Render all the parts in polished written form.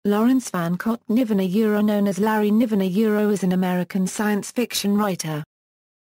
Laurence van Cott Niven, known as Larry Niven, is an American science fiction writer.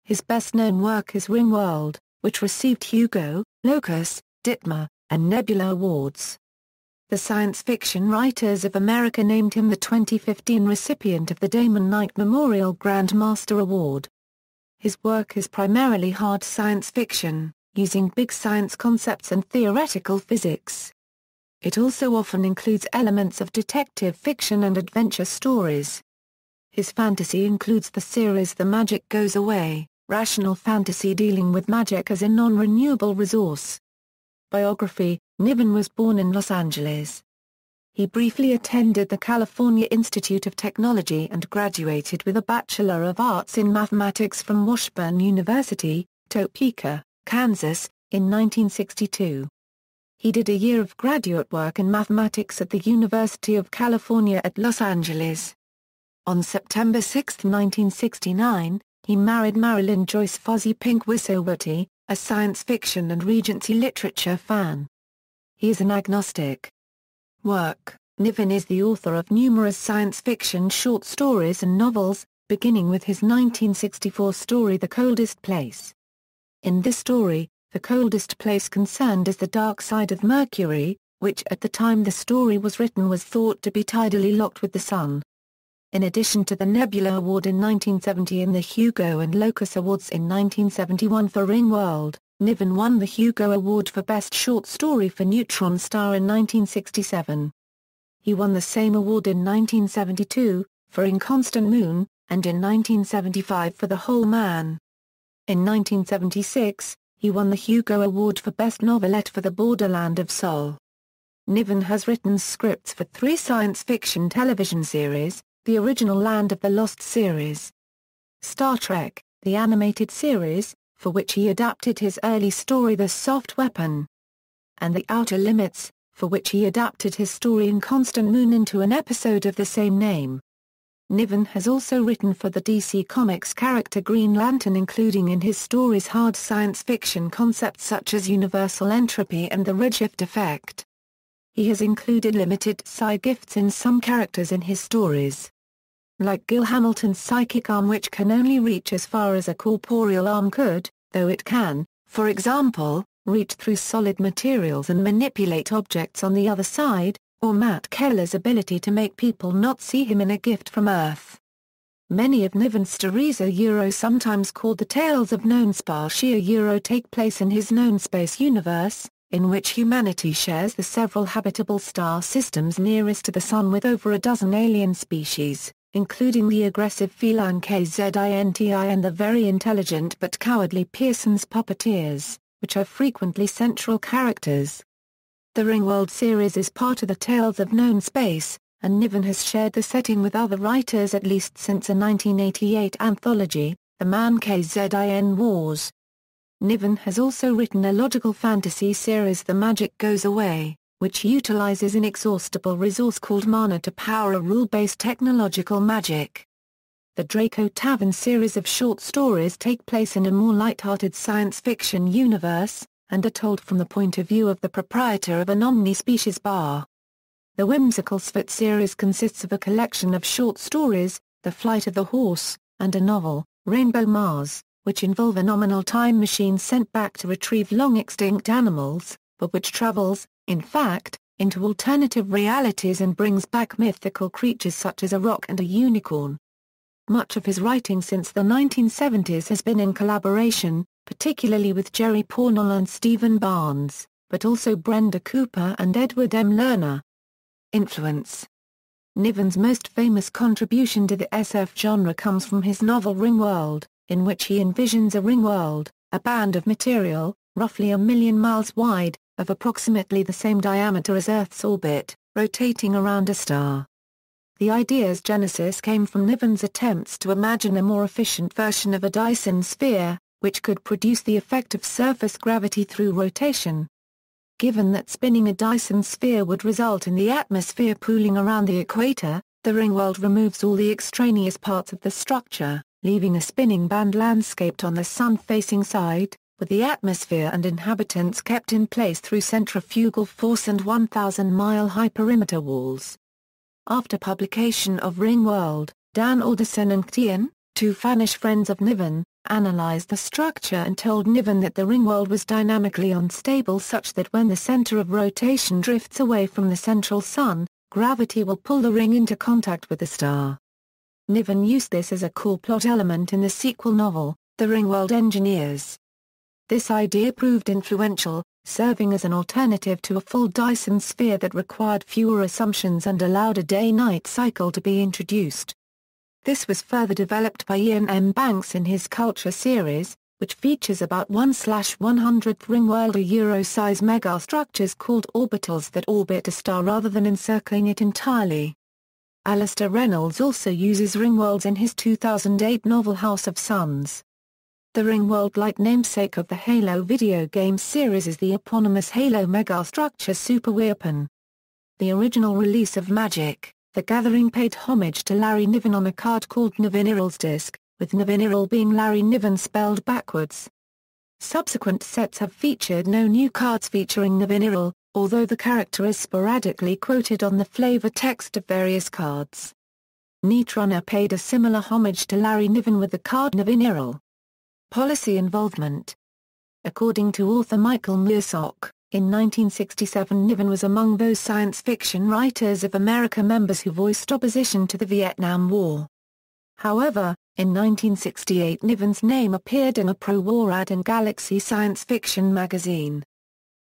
His best-known work is Ringworld, which received Hugo, Locus, Ditmar, and Nebula awards. The Science Fiction Writers of America named him the 2015 recipient of the Damon Knight Memorial Grand Master Award. His work is primarily hard science fiction, using big science concepts and theoretical physics. It also often includes elements of detective fiction and adventure stories. His fantasy includes the series The Magic Goes Away, rational fantasy dealing with magic as a non-renewable resource. Biography: Niven was born in Los Angeles. He briefly attended the California Institute of Technology and graduated with a Bachelor of Arts in Mathematics from Washburn University, Topeka, Kansas, in 1962. He did a year of graduate work in mathematics at the University of California at Los Angeles. On September 6, 1969, he married Marilyn Joyce Fuzzy Pink Wisowati, a science fiction and Regency literature fan. He is an agnostic. Work: Niven is the author of numerous science fiction short stories and novels, beginning with his 1964 story The Coldest Place. In this story, the coldest place concerned is the dark side of Mercury, which at the time the story was written was thought to be tidally locked with the Sun. In addition to the Nebula Award in 1970 and the Hugo and Locus Awards in 1971 for Ringworld, Niven won the Hugo Award for Best Short Story for Neutron Star in 1967. He won the same award in 1972, for Inconstant Moon, and in 1975 for The Whole Man. In 1976, he won the Hugo Award for Best Novelette for The Borderland of Sol. Niven has written scripts for 3 science fiction television series, the original Land of the Lost series, Star Trek, the animated series, for which he adapted his early story The Soft Weapon, and The Outer Limits, for which he adapted his story Inconstant Moon into an episode of the same name. Niven has also written for the DC Comics character Green Lantern, including in his stories hard science fiction concepts such as universal entropy and the redshift effect. He has included limited psi gifts in some characters in his stories. Like Gil Hamilton's psychic arm, which can only reach as far as a corporeal arm could, though it can, for example, reach through solid materials and manipulate objects on the other side, or Matt Keller's ability to make people not see him in A Gift from Earth. Many of Niven's stories are sometimes called the Tales of Known Spatia take place in his known space universe, in which humanity shares the several habitable star systems nearest to the Sun with over a dozen alien species, including the aggressive feline Kzinti and the very intelligent but cowardly Pearson's puppeteers, which are frequently central characters. The Ringworld series is part of the Tales of Known Space, and Niven has shared the setting with other writers at least since a 1988 anthology, The Man Kzin Wars. Niven has also written a logical fantasy series The Magic Goes Away, which utilizes an inexhaustible resource called mana to power a rule-based technological magic. The Draco Tavern series of short stories take place in a more light-hearted science fiction universe, and are told from the point of view of the proprietor of an omni-species bar. The Whimsical Sphet series consists of a collection of short stories, The Flight of the Horse, and a novel, Rainbow Mars, which involve a nominal time machine sent back to retrieve long-extinct animals, but which travels, in fact, into alternative realities and brings back mythical creatures such as a roc and a unicorn. Much of his writing since the 1970s has been in collaboration, particularly with Jerry Pournelle and Stephen Barnes, but also Brenda Cooper and Edward M. Lerner. Influence: Niven's most famous contribution to the SF genre comes from his novel Ringworld, in which he envisions a ring world, a band of material, roughly 1 million miles wide, of approximately the same diameter as Earth's orbit, rotating around a star. The idea's genesis came from Niven's attempts to imagine a more efficient version of a Dyson sphere, which could produce the effect of surface gravity through rotation. Given that spinning a Dyson sphere would result in the atmosphere pooling around the equator, the Ringworld removes all the extraneous parts of the structure, leaving a spinning band landscaped on the sun-facing side, with the atmosphere and inhabitants kept in place through centrifugal force and 1,000-mile-high perimeter walls. After publication of Ringworld, Dan Alderson and Ktian, two Finnish friends of Niven, analyzed the structure and told Niven that the Ringworld was dynamically unstable such that when the center of rotation drifts away from the central sun, gravity will pull the ring into contact with the star. Niven used this as a core plot element in the sequel novel, The Ringworld Engineers. This idea proved influential, serving as an alternative to a full Dyson sphere that required fewer assumptions and allowed a day-night cycle to be introduced. This was further developed by Ian M. Banks in his Culture series, which features about 1/100th Ringworld or Euro-size megastructures called orbitals that orbit a star rather than encircling it entirely. Alistair Reynolds also uses Ringworlds in his 2008 novel House of Suns. The Ringworld-like namesake of the Halo video game series is the eponymous Halo megastructure superweapon. The original release of Magic: The Gathering paid homage to Larry Niven on a card called Niveniral's Disc, with Niveniral being Larry Niven spelled backwards. Subsequent sets have featured no new cards featuring Niveniral, although the character is sporadically quoted on the flavor text of various cards. Netrunner paid a similar homage to Larry Niven with the card Niveniral. Policy involvement. According to author Michael Moorcock, in 1967 Niven was among those science fiction writers of America members who voiced opposition to the Vietnam War. However, in 1968 Niven's name appeared in a pro-war ad in Galaxy Science Fiction magazine.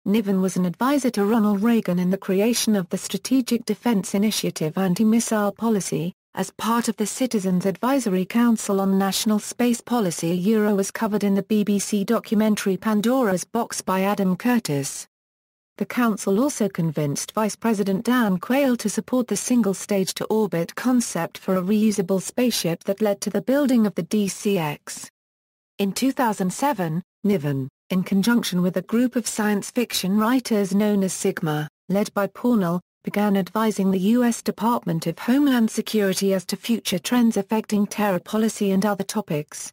Niven was an advisor to Ronald Reagan in the creation of the Strategic Defense Initiative anti-missile policy, as part of the Citizens Advisory Council on National Space Policy. Euro was covered in the BBC documentary Pandora's Box by Adam Curtis. The council also convinced Vice President Dan Quayle to support the single-stage-to-orbit concept for a reusable spaceship that led to the building of the DCX. In 2007, Niven, in conjunction with a group of science fiction writers known as Sigma, led by Pornell, began advising the U.S. Department of Homeland Security as to future trends affecting terror policy and other topics.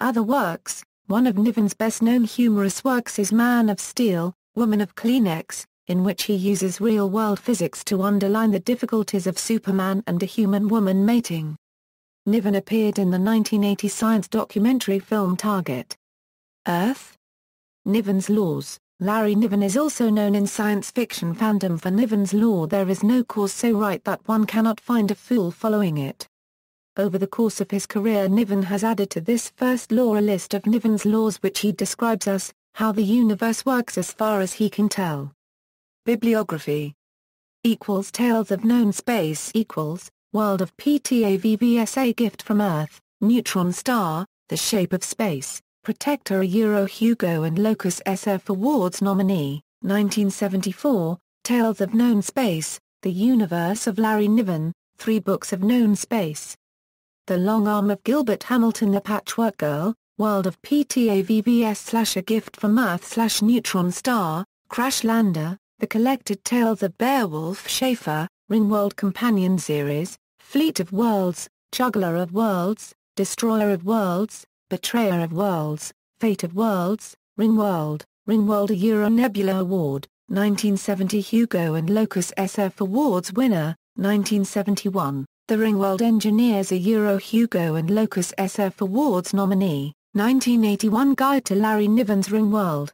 Other works. One of Niven's best-known humorous works is Man of Steel, Woman of Kleenex, in which he uses real-world physics to underline the difficulties of Superman and a human woman mating. Niven appeared in the 1980 science documentary film Target. Earth? Niven's Laws. Larry Niven is also known in science fiction fandom for Niven's Law. There is no cause so right that one cannot find a fool following it. Over the course of his career Niven has added to this first law a list of Niven's laws which he describes as, how the universe works as far as he can tell. Bibliography. Tales of Known Space World of PTAVBS A Gift from Earth, Neutron Star, The Shape of Space, Protector a Hugo and Locus SF Awards nominee, 1974, Tales of Known Space, The Universe of Larry Niven, 3 Books of Known Space. The Long Arm of Gilbert Hamilton The Patchwork Girl, World of PTAVBS / A Gift from Earth / Neutron Star, Crash Lander, The Collected Tales of Beowulf Schaefer, Ringworld Companion Series, Fleet of Worlds, Juggler of Worlds, Destroyer of Worlds, Betrayer of Worlds, Fate of Worlds, Ringworld, Ringworld a Nebula Award, 1970 Hugo and Locus SF Awards winner, 1971, The Ringworld Engineers a Hugo and Locus SF Awards nominee, 1981 Guide to Larry Niven's Ringworld.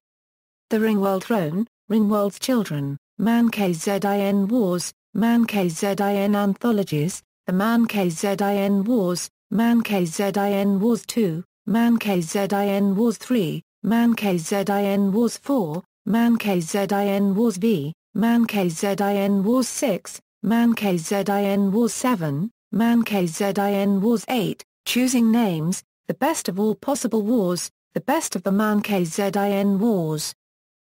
The Ringworld Throne, Ringworld's Children, Man KZIN Wars, Man KZIN Anthologies, The Man KZIN Wars, Man KZIN Wars 2, Man KZIN Wars 3, Man KZIN Wars 4, Man KZIN Wars V, Man KZIN Wars 6, Man KZIN Wars 7, Man KZIN Wars 8, Choosing Names, The Best of All Possible Wars, The Best of the Man KZIN Wars.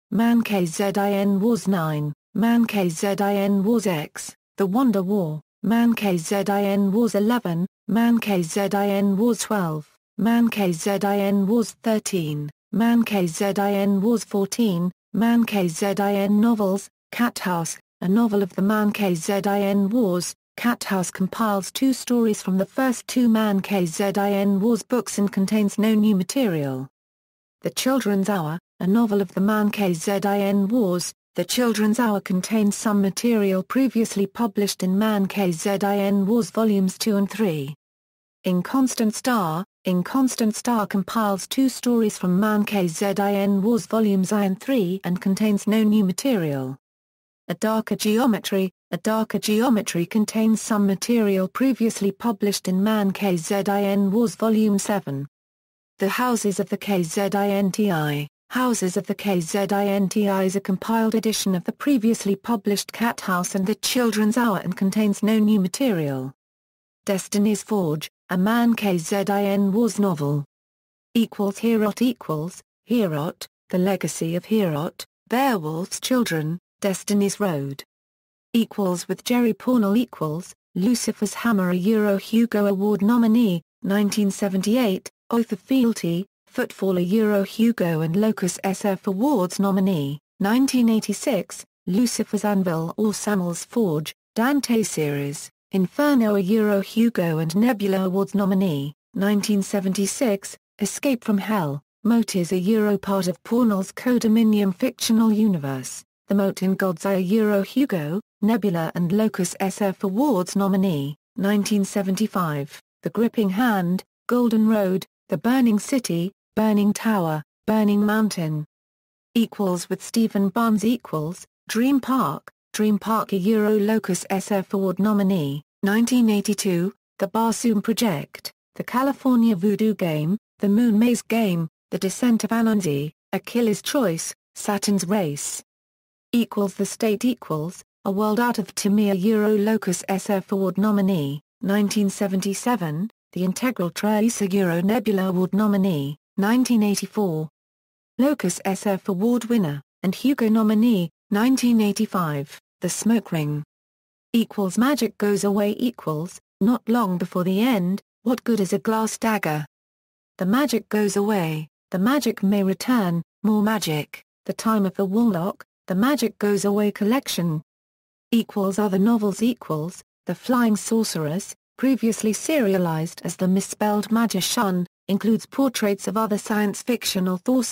Man KZIN Wars 9, Man KZIN Wars X, The Wonder War, Man KZIN Wars 11, Man KZIN Wars 12, Man KZIN Wars 13, Man KZIN Wars 14, Man KZIN Novels, Cat House, a novel of the Man KZIN Wars. Cat House compiles 2 stories from the first 2 Man KZIN Wars books and contains no new material. The Children's Hour, a novel of the Man KZIN Wars, The Children's Hour contains some material previously published in Man KZIN Wars Volumes 2 and 3. In Constant Star compiles 2 stories from Man KZIN Wars Volumes I and 3 and contains no new material. A Darker Geometry contains some material previously published in Man KZIN Wars Volume 7. The Houses of the KZINTI is a compiled edition of the previously published Cat House and the Children's Hour and contains no new material. Destiny's Forge, a Man KZIN Wars novel. Herot, The Legacy of Herot, Beowulf's Children, Destiny's Road. With Jerry Pournelle Lucifer's Hammer, a Hugo Award nominee, 1978, Oath of Fealty, Footfall, a Hugo and Locus SF Awards nominee, 1986, Lucifer's Anvil or Samuel's Forge, Dante series, Inferno, a Hugo and Nebula Awards nominee, 1976, Escape from Hell, Mote is a part of Pournelle's Co-Dominion fictional universe, The Mote in God's Eye, a Hugo, Nebula and Locus SF Awards nominee, 1975, The Gripping Hand, Golden Road, The Burning City, Burning Tower, Burning Mountain. With Stephen Barnes Dream Park, a Locus SF Award nominee, 1982, The Barsoom Project, The California Voodoo Game, The Moon Maze Game, The Descent of Anansi, Achilles' Choice, Saturn's Race. The State A World Out of Time, a Locus SF Award nominee, 1977, The Integral Trace, a Nebula Award nominee, 1984. Locus SF Award winner, and Hugo nominee, 1985, The Smoke Ring. Magic Goes Away Not Long Before the End, What Good is a Glass Dagger? The Magic Goes Away, The Magic May Return, More Magic, The Time of the Warlock, The Magic Goes Away Collection. Other novels The Flying Sorceress, previously serialized as The Misspelled Magician, includes portraits of other science fiction authors,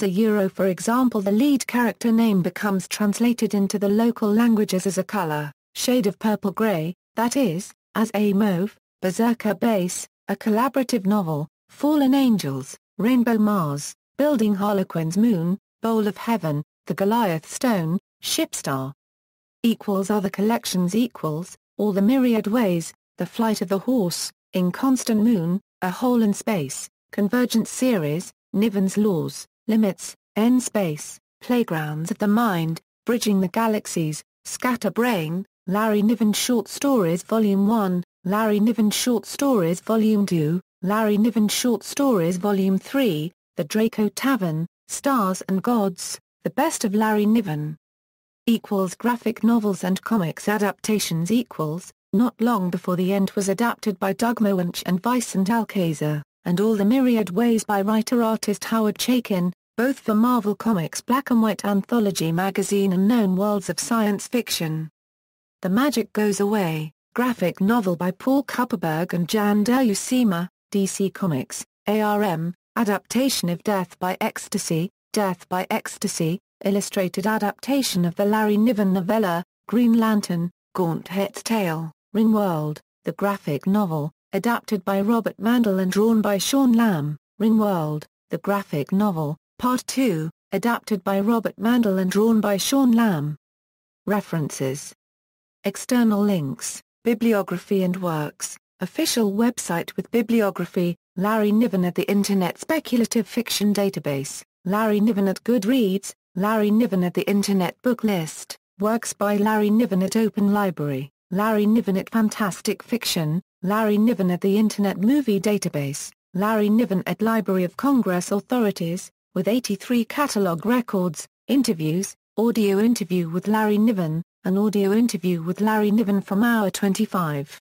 for example the lead character name becomes translated into the local languages as a color, shade of purple-gray, that is, as a mauve, Berserker Base, a collaborative novel, Fallen Angels, Rainbow Mars, Building Harlequin's Moon, Bowl of Heaven, The Goliath Stone, Shipstar. Other collections All the Myriad Ways, The Flight of the Horse, In Constant Moon, A Hole in Space, Convergence Series, Niven's Laws, Limits, N-Space, Playgrounds of the Mind, Bridging the Galaxies, Scatterbrain, Larry Niven Short Stories Volume 1, Larry Niven Short Stories Volume 2, Larry Niven Short Stories Volume 3, The Draco Tavern, Stars and Gods, The Best of Larry Niven. Graphic novels and comics adaptations Not Long Before the End was adapted by Doug Moench and Vicente Alcázar, and All the Myriad Ways by writer-artist Howard Chaykin, both for Marvel Comics Black and White Anthology magazine and Known Worlds of Science Fiction. The Magic Goes Away, graphic novel by Paul Kupperberg and Jan de Lucima, DC Comics, ARM, adaptation of Death by Ecstasy, illustrated adaptation of the Larry Niven novella, Green Lantern, Gauntlet's Tale, Ringworld, the graphic novel, adapted by Robert Mandel and drawn by Sean Lamb, Ringworld, the graphic novel, Part 2, adapted by Robert Mandel and drawn by Sean Lamb. References. External links, Bibliography and Works, official website with Bibliography, Larry Niven at the Internet Speculative Fiction Database, Larry Niven at Goodreads, Larry Niven at the Internet Book List, works by Larry Niven at Open Library, Larry Niven at Fantastic Fiction, Larry Niven at the Internet Movie Database, Larry Niven at Library of Congress Authorities, with 83 catalog records, interviews, audio interview with Larry Niven, an audio interview with Larry Niven from Hour 25.